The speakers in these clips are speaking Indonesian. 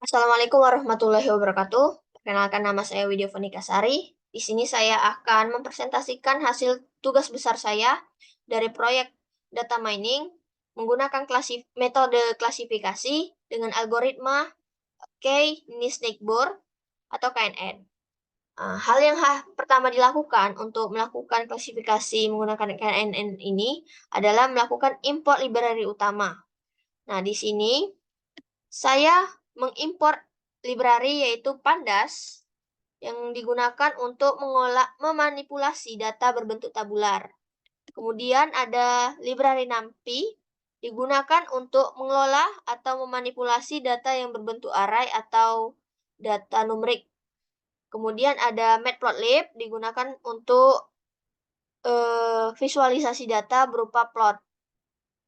Assalamualaikum warahmatullahi wabarakatuh. Perkenalkan, nama saya Widya Fonika Sari. Di sini saya akan mempresentasikan hasil tugas besar saya dari proyek data mining menggunakan metode klasifikasi dengan algoritma K-Nisneighbor atau KNN. Hal yang pertama dilakukan untuk melakukan klasifikasi menggunakan KNN ini adalah melakukan import library utama. Nah, di sini saya mengimpor library yaitu Pandas yang digunakan untuk memanipulasi data berbentuk tabular. Kemudian ada library NumPy digunakan untuk mengelola atau memanipulasi data yang berbentuk array atau data numerik. Kemudian ada Matplotlib digunakan untuk visualisasi data berupa plot.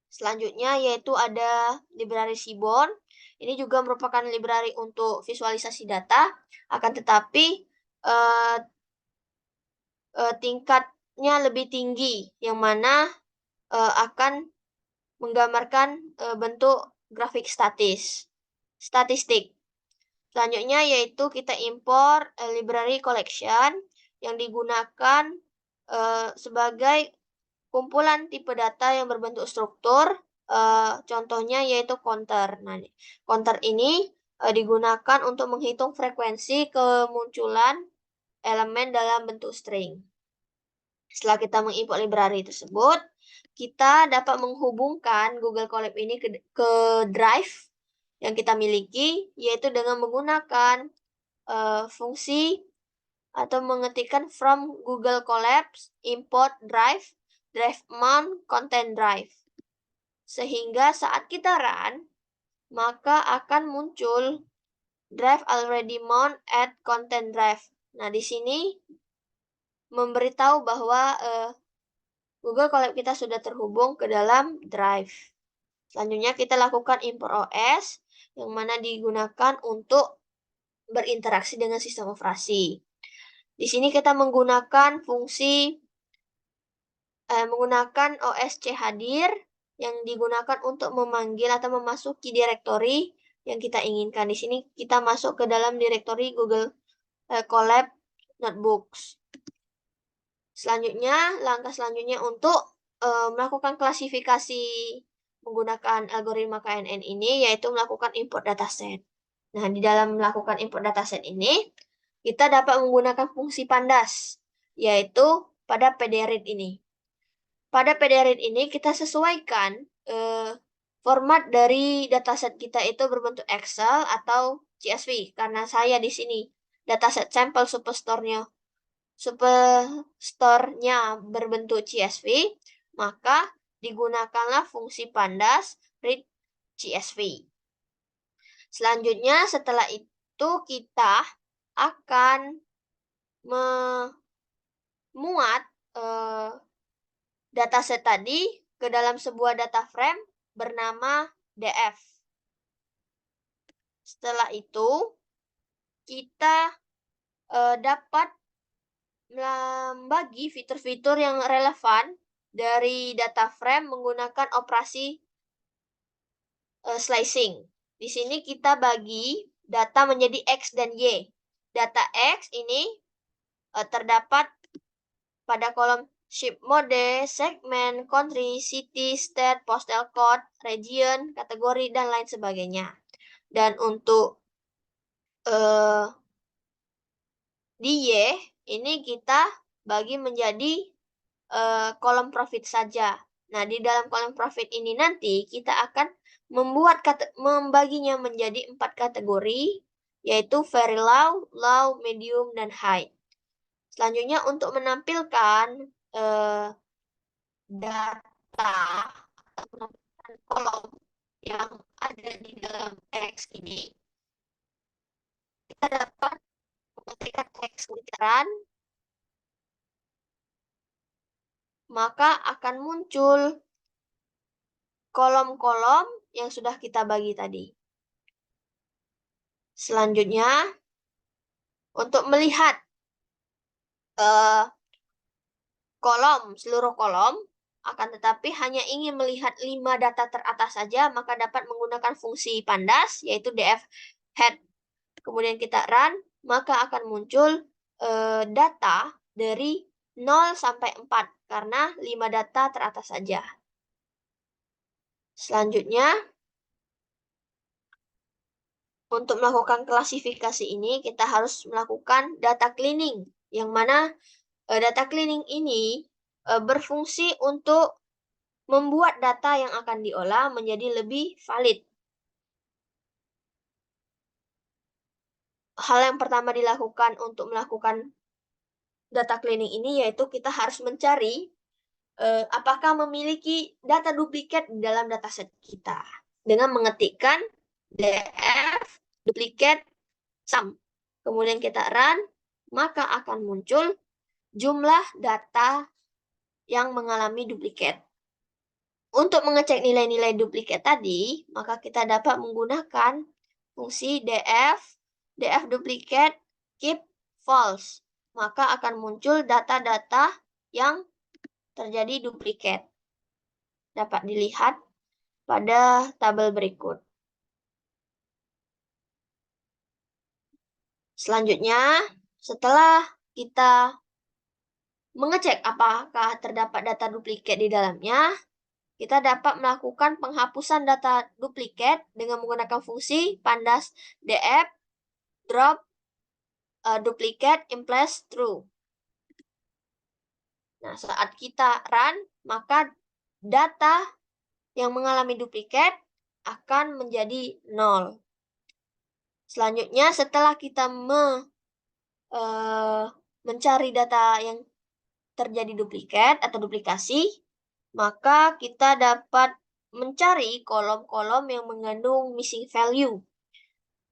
Selanjutnya yaitu ada library Seaborn. Ini juga merupakan library untuk visualisasi data, akan tetapi tingkatnya lebih tinggi, yang mana akan menggambarkan bentuk grafik statistik. Selanjutnya yaitu kita impor library collection yang digunakan sebagai kumpulan tipe data yang berbentuk struktur, contohnya yaitu counter. Nah, counter ini digunakan untuk menghitung frekuensi kemunculan elemen dalam bentuk string. Setelah kita mengimport library tersebut, kita dapat menghubungkan Google Colab ini ke drive yang kita miliki, yaitu dengan menggunakan fungsi atau mengetikkan from Google Colabs import drive mount content drive. Sehingga saat kita run, maka akan muncul drive already mount at content drive. Nah, di sini memberitahu bahwa Google Colab kita sudah terhubung ke dalam drive. Selanjutnya kita lakukan import OS yang mana digunakan untuk berinteraksi dengan sistem operasi. Di sini kita menggunakan fungsi menggunakan OS chadir yang digunakan untuk memanggil atau memasuki direktori yang kita inginkan. Di sini kita masuk ke dalam direktori Google Colab Notebooks. Langkah selanjutnya untuk melakukan klasifikasi menggunakan algoritma KNN ini yaitu melakukan import dataset. Nah, di dalam melakukan import dataset ini, kita dapat menggunakan fungsi Pandas, yaitu pada pdread ini. Pada pdread ini kita sesuaikan format dari dataset kita itu berbentuk Excel atau CSV. Karena saya di sini dataset sampel superstore-nya berbentuk CSV, maka digunakanlah fungsi Pandas read CSV. Selanjutnya setelah itu kita akan memuat dataset tadi ke dalam sebuah data frame bernama df. Setelah itu kita dapat membagi fitur-fitur yang relevan dari data frame menggunakan operasi slicing. Di sini kita bagi data menjadi X dan Y. Data X ini terdapat pada kolom ship mode, segmen, country, city, state, postal code, region, kategori, dan lain sebagainya. Dan untuk di Y, ini kita bagi menjadi kolom profit saja. Nah, di dalam kolom profit ini nanti kita akan membaginya menjadi 4 kategori, yaitu very low, low, medium, dan high. Selanjutnya untuk menampilkan data atau kolom yang ada di dalam X ini, kita dapat mengetikkan X literan, maka akan muncul kolom-kolom yang sudah kita bagi tadi. Selanjutnya, untuk melihat seluruh kolom, Akan tetapi hanya ingin melihat 5 data teratas saja, maka dapat menggunakan fungsi pandas, yaitu df head. Kemudian kita run, maka akan muncul data dari 0 sampai 4, karena 5 data teratas saja. Selanjutnya, untuk melakukan klasifikasi ini, kita harus melakukan data cleaning, yang mana data cleaning ini berfungsi untuk membuat data yang akan diolah menjadi lebih valid. Hal yang pertama dilakukan untuk melakukan data cleaning ini yaitu kita harus mencari apakah memiliki data duplikat di dalam dataset kita dengan mengetikkan df duplicate sum. Kemudian kita run, maka akan muncul jumlah data yang mengalami duplikat. Untuk mengecek nilai-nilai duplikat tadi, maka kita dapat menggunakan fungsi df duplicate keep false. Maka akan muncul data-data yang terjadi duplikat. Dapat dilihat pada tabel berikut. Selanjutnya, setelah kita mengecek apakah terdapat data duplikat di dalamnya, kita dapat melakukan penghapusan data duplikat dengan menggunakan fungsi pandas df drop duplicate implies true. Nah, saat kita run, maka data yang mengalami duplikat akan menjadi 0. Selanjutnya, setelah kita mencari data yang terjadi duplikat atau duplikasi, maka kita dapat mencari kolom-kolom yang mengandung missing value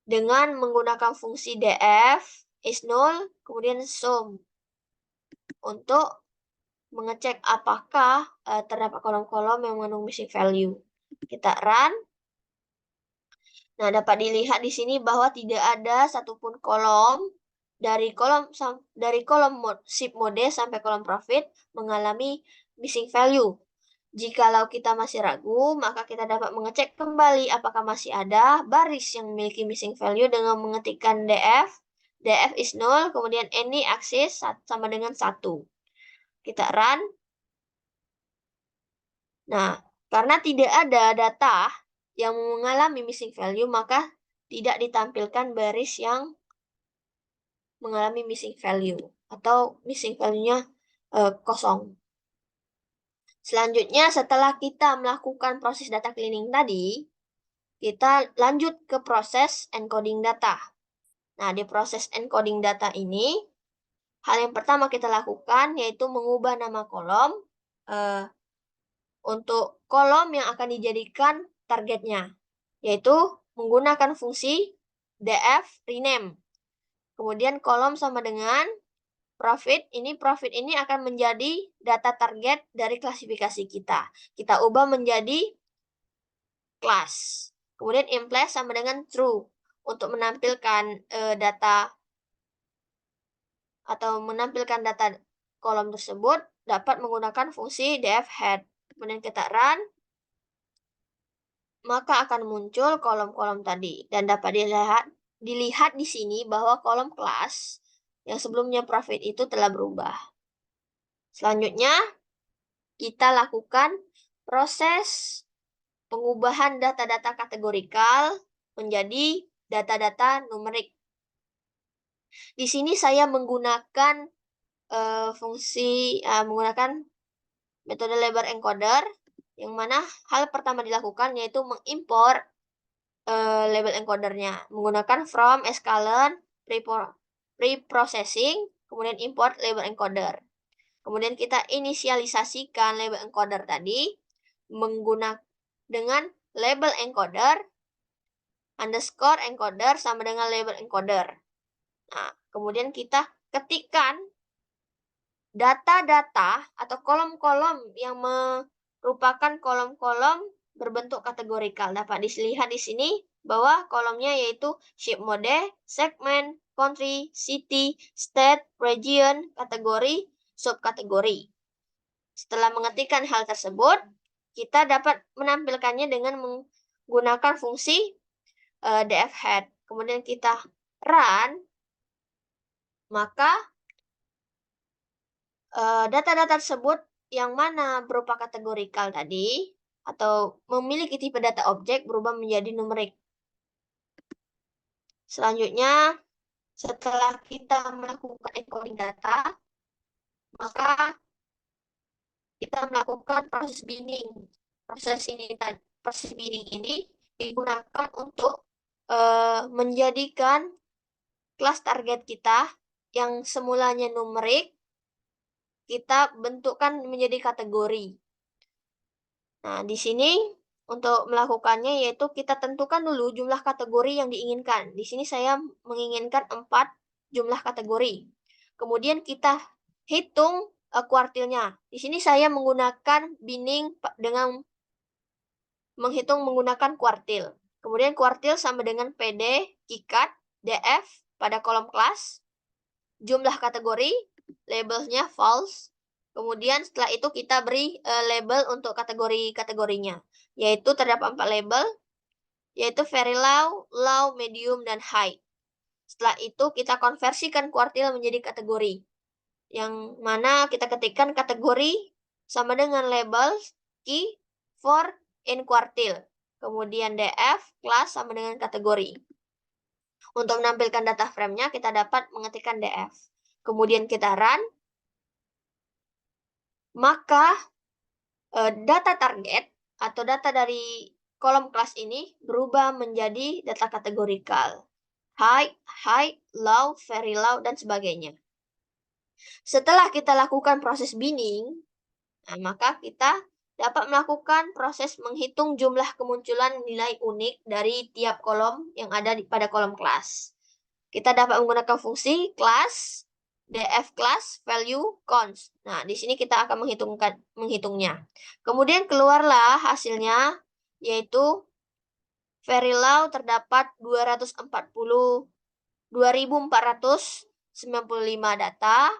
dengan menggunakan fungsi df is null, kemudian sum untuk mengecek apakah terdapat kolom-kolom yang mengandung missing value. Kita run. Nah, dapat dilihat di sini bahwa tidak ada satupun kolom dari kolom ship mode sampai kolom profit mengalami missing value. Jikalau kita masih ragu, maka kita dapat mengecek kembali apakah masih ada baris yang memiliki missing value dengan mengetikkan df is null, kemudian any axis sama dengan 1. Kita run. Nah, karena tidak ada data yang mengalami missing value, maka tidak ditampilkan baris yang mengalami missing value atau missing value-nya kosong. Selanjutnya, setelah kita melakukan proses data cleaning tadi, kita lanjut ke proses encoding data. Nah, di proses encoding data ini, hal yang pertama kita lakukan yaitu mengubah nama kolom untuk kolom yang akan dijadikan targetnya, yaitu menggunakan fungsi df rename. Kemudian kolom sama dengan profit ini akan menjadi data target dari klasifikasi kita. Kita ubah menjadi class. Kemudian implies sama dengan true untuk menampilkan data atau menampilkan data kolom tersebut dapat menggunakan fungsi df head. Kemudian kita run, maka akan muncul kolom-kolom tadi dan dapat dilihat di sini bahwa kolom kelas yang sebelumnya profit itu telah berubah. Selanjutnya, kita lakukan proses pengubahan data-data kategorikal menjadi data-data numerik. Di sini saya menggunakan menggunakan metode label encoder, yang mana hal pertama dilakukan yaitu mengimpor label encodernya menggunakan from sklearn preprocessing, kemudian import label encoder. Kemudian kita inisialisasikan label encoder tadi menggunakan dengan label encoder underscore encoder sama dengan label encoder. Nah, kemudian kita ketikkan data-data atau kolom-kolom yang merupakan kolom-kolom berbentuk kategorikal. Dapat dilihat di sini bahwa kolomnya yaitu ship mode, segment, country, city, state, region, kategori, subkategori. Setelah mengetikkan hal tersebut, kita dapat menampilkannya dengan menggunakan fungsi df head. Kemudian kita run, maka data-data tersebut yang mana berupa kategorikal tadi atau memiliki tipe data objek berubah menjadi numerik. Selanjutnya, setelah kita melakukan encoding data, maka kita melakukan proses binning. Proses binning ini digunakan untuk menjadikan kelas target kita yang semulanya numerik, kita bentukkan menjadi kategori. Nah, di sini untuk melakukannya yaitu kita tentukan dulu jumlah kategori yang diinginkan. Di sini saya menginginkan 4 jumlah kategori. Kemudian kita hitung kuartilnya. Di sini saya menggunakan binning dengan menghitung menggunakan kuartil. Kemudian kuartil sama dengan PD, KiCad, DF pada kolom kelas, jumlah kategori, labelnya false. Kemudian setelah itu kita beri label untuk kategori-kategorinya, yaitu terdapat 4 label, yaitu very low, low, medium, dan high. Setelah itu kita konversikan kuartil menjadi kategori, yang mana kita ketikkan kategori sama dengan label key for in kuartil. Kemudian df class sama dengan kategori. Untuk menampilkan data frame-nya kita dapat mengetikkan df. Kemudian kita run, maka data target atau data dari kolom kelas ini berubah menjadi data kategorikal. High, low, very low, dan sebagainya. Setelah kita lakukan proses binning, maka kita dapat melakukan proses menghitung jumlah kemunculan nilai unik dari tiap kolom yang ada pada kolom kelas. Kita dapat menggunakan fungsi class, df class, value, const. Nah, di sini kita akan menghitungnya. Kemudian keluarlah hasilnya, yaitu very low terdapat 2495 data.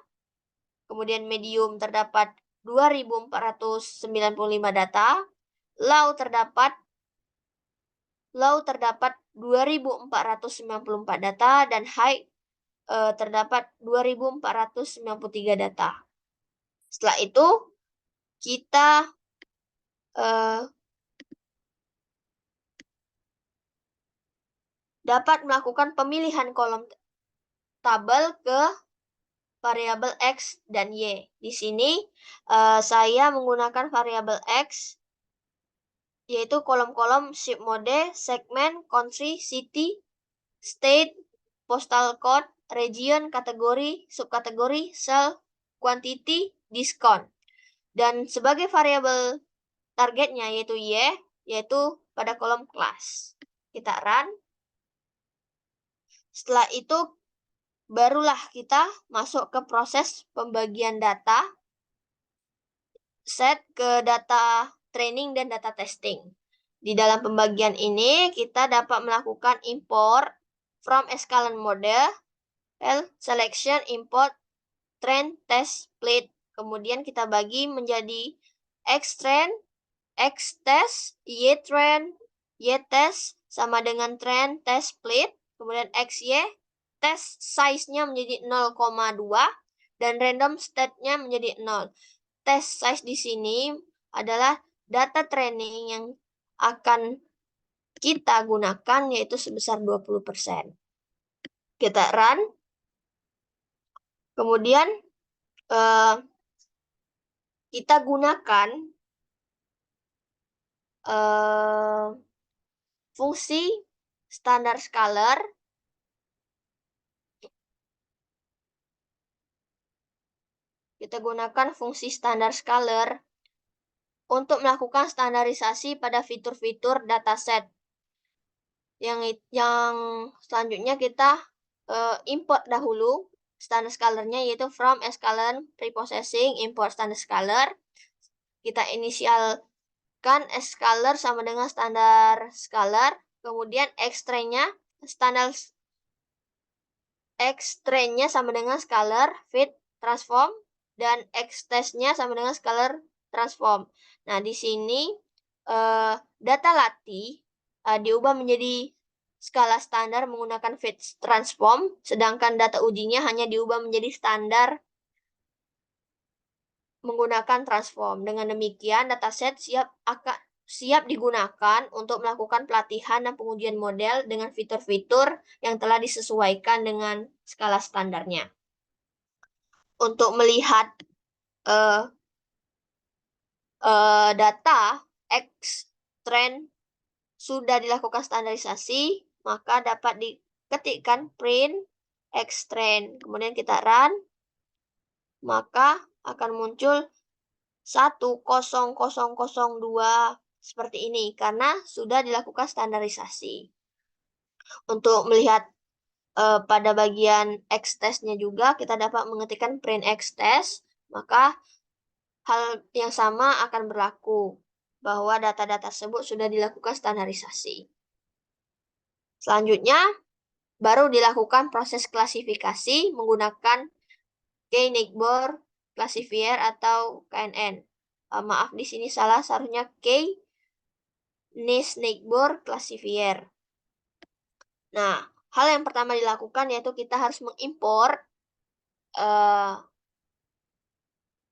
Kemudian medium terdapat 2495 data. Low terdapat 2494 data dan high terdapat 2493 data. Setelah itu kita dapat melakukan pemilihan kolom tabel ke variabel X dan Y. Di sini saya menggunakan variabel X, yaitu kolom-kolom ship mode, segment, country, city, state, postal code, region, kategori, subkategori, sell, quantity, discount. Dan sebagai variabel targetnya yaitu Y, yaitu pada kolom class. Kita run. Setelah itu barulah kita masuk ke proses pembagian data, set ke data training dan data testing. Di dalam pembagian ini kita dapat melakukan import from escalon model, selection, import, train, test, split. Kemudian kita bagi menjadi X train, X test, Y train, Y test sama dengan train, test, split. Kemudian XY, test size-nya menjadi 0,2 dan random state-nya menjadi 0. Test size di sini adalah data training yang akan kita gunakan yaitu sebesar 20%. Kita run. Kemudian kita gunakan fungsi standar scalar. Kita gunakan fungsi standar scalar untuk melakukan standarisasi pada fitur-fitur dataset. Yang selanjutnya kita import dahulu standar scalarnya, yaitu from escalon preprocessing import standard scalar. Kita inisialkan scalar sama dengan standar scalar. Kemudian extrainnya sama dengan scalar fit transform. dan X-test-nya sama dengan scalar transform. Nah, di sini data latih diubah menjadi skala standar menggunakan fit transform, sedangkan data ujinya hanya diubah menjadi standar menggunakan transform. Dengan demikian, dataset siap digunakan untuk melakukan pelatihan dan pengujian model dengan fitur-fitur yang telah disesuaikan dengan skala standarnya. Untuk melihat data X trend sudah dilakukan standarisasi, maka dapat diketikkan print X trend. Kemudian kita run, maka akan muncul 10002 seperti ini karena sudah dilakukan standarisasi. Untuk melihat pada bagian X test-nya juga kita dapat mengetikkan print X test, maka hal yang sama akan berlaku bahwa data-data tersebut sudah dilakukan standarisasi. Selanjutnya baru dilakukan proses klasifikasi menggunakan K-Nickbor Classifier atau KNN. Maaf, di sini salah, seharusnya K-Nickbor Classifier. Nah, hal yang pertama dilakukan yaitu kita harus mengimpor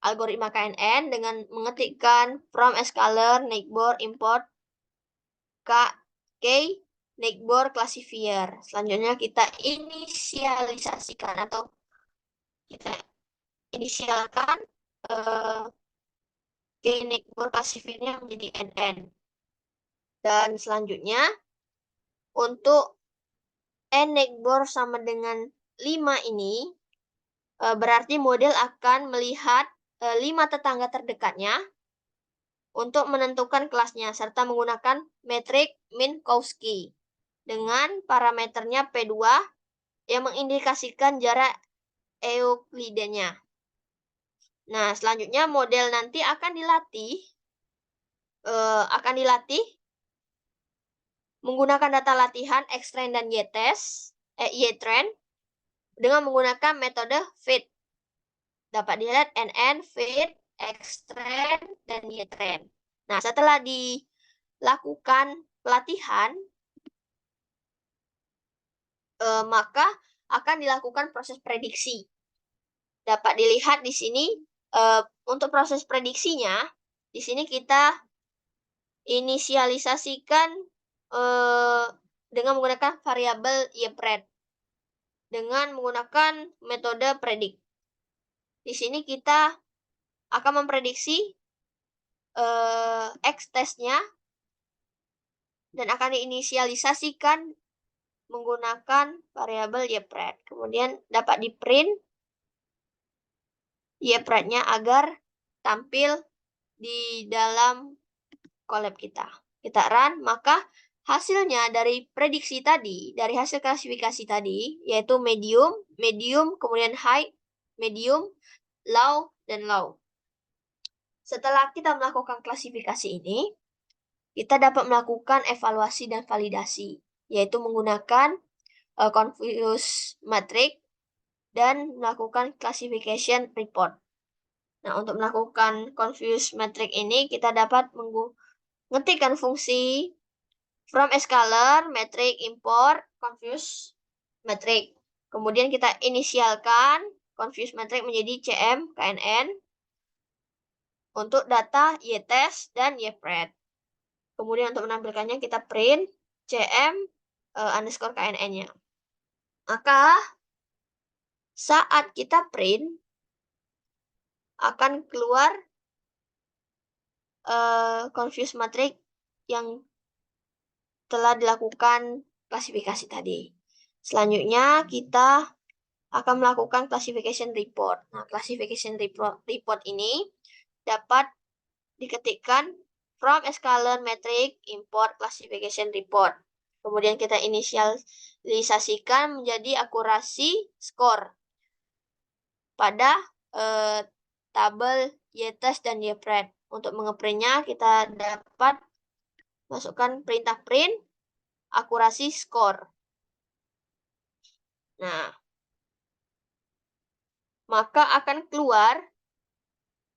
algoritma KNN dengan mengetikkan from scalar Nickbor import K-Nickbor Classifier. Selanjutnya kita inisialisasikan atau kita inisialkan K-Nickbor Classifiernya menjadi NN. Dan selanjutnya untuk N-Nickbor sama dengan 5 ini berarti model akan melihat 5 tetangga terdekatnya untuk menentukan kelasnya serta menggunakan metrik Minkowski dengan parameternya P2 yang mengindikasikan jarak Euclidennya. Nah, selanjutnya model nanti akan dilatih menggunakan data latihan X-trend dan Y-trend dengan menggunakan metode fit. Dapat dilihat NN, fit, X-trend, dan Y-trend. Nah, setelah dilakukan pelatihan, maka akan dilakukan proses prediksi. Dapat dilihat di sini untuk proses prediksinya, di sini kita inisialisasikan dengan menggunakan variabel YPRED dengan menggunakan metode predik. Di sini kita akan memprediksi X testnya dan akan diinisialisasikan menggunakan variabel YPRED. Kemudian dapat di-print YPRED-nya agar tampil di dalam collab kita. Kita run, maka hasilnya dari prediksi tadi, dari hasil klasifikasi tadi, yaitu medium, kemudian high, medium, low, dan low. Setelah kita melakukan klasifikasi ini, kita dapat melakukan evaluasi dan validasi, yaitu menggunakan confuse matrix dan melakukan classification report. Nah, untuk melakukan confuse matrix ini, kita dapat mengetikkan fungsi from scalar matrix import confuse matrix. Kemudian kita inisialkan confuse matrix menjadi CM KNN untuk data Y-test dan Y-pred. Kemudian untuk menampilkannya kita print CM underscore KNN-nya. Maka saat kita print akan keluar confuse matrix yang telah dilakukan klasifikasi tadi. Selanjutnya kita akan melakukan classification report. Nah, classification report ini dapat diketikkan from scalar matrix import classification report. Kemudian kita inisialisasikan menjadi akurasi skor pada tabel Y-test dan Y-pred. Untuk mengeprintnya kita dapat masukkan perintah print akurasi skor. Nah, maka akan keluar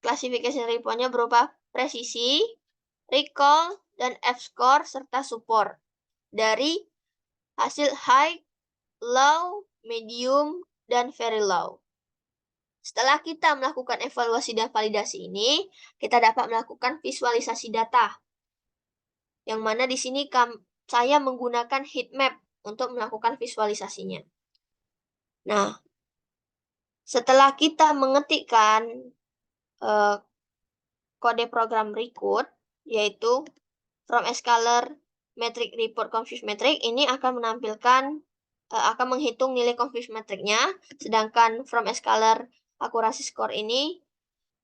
klasifikasi repo-nya berupa presisi, recall, dan F-score serta support dari hasil high, low, medium, dan very low. Setelah kita melakukan evaluasi dan validasi ini, kita dapat melakukan visualisasi data. Yang mana di sini saya menggunakan heat map untuk melakukan visualisasinya. Nah, setelah kita mengetikkan kode program berikut, yaitu from scalar metric report confuse metric, ini akan menampilkan akan menghitung nilai confuse metricnya, sedangkan from scalar akurasi score ini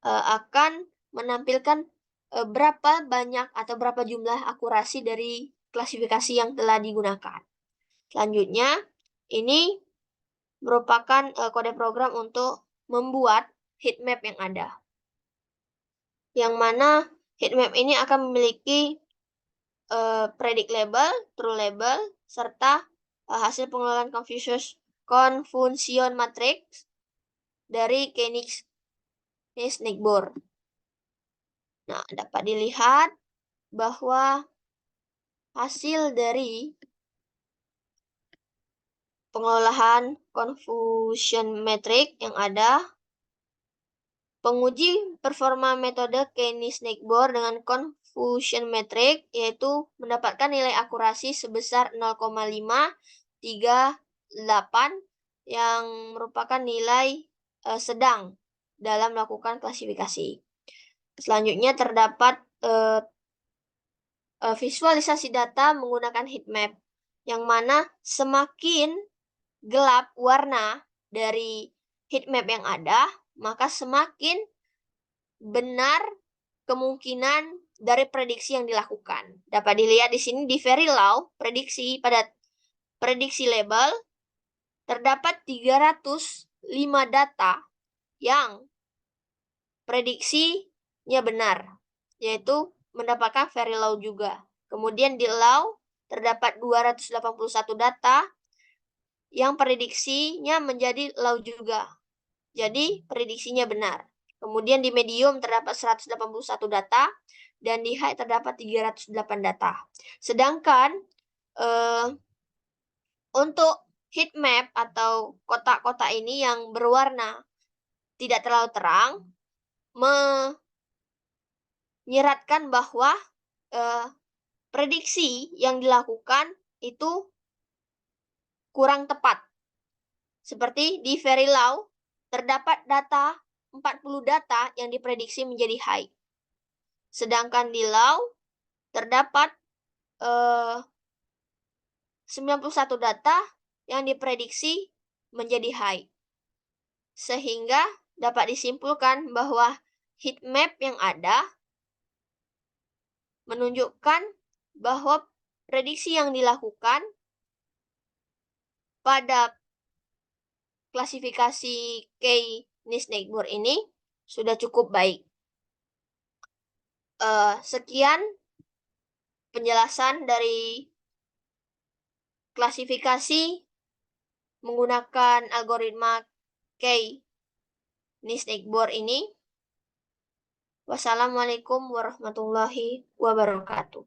akan menampilkan berapa banyak atau berapa jumlah akurasi dari klasifikasi yang telah digunakan. Selanjutnya, ini merupakan kode program untuk membuat heatmap yang ada. Yang mana heatmap ini akan memiliki predict label, true label, serta hasil pengelolaan confusion matrix dari Knigge-Board. Nah, dapat dilihat bahwa hasil dari pengelolaan confusion matrix yang ada, penguji performa metode Knigge-Board dengan confusion matrix yaitu mendapatkan nilai akurasi sebesar 0,538 yang merupakan nilai sedang dalam melakukan klasifikasi. Selanjutnya terdapat visualisasi data menggunakan heatmap, yang mana semakin gelap warna dari heatmap yang ada, maka semakin benar kemungkinan dari prediksi yang dilakukan. Dapat dilihat di sini di very low, pada prediksi label, terdapat 305 data yang prediksinya benar, yaitu mendapatkan very low juga. Kemudian di low terdapat 281 data yang prediksinya menjadi low juga. Jadi prediksinya benar. Kemudian di medium terdapat 181 data dan di high terdapat 308 data. Sedangkan untuk heat map atau kotak-kotak ini yang berwarna tidak terlalu terang menyiratkan bahwa prediksi yang dilakukan itu kurang tepat. Seperti di very low, terdapat 40 data yang diprediksi menjadi high. Sedangkan di low, terdapat 91 data yang diprediksi menjadi high. Sehingga dapat disimpulkan bahwa heat map yang ada menunjukkan bahwa prediksi yang dilakukan pada klasifikasi Knigge-Board ini sudah cukup baik. Sekian penjelasan dari klasifikasi menggunakan algoritma Knigge-Board ini. Wassalamualaikum warahmatullahi wabarakatuh.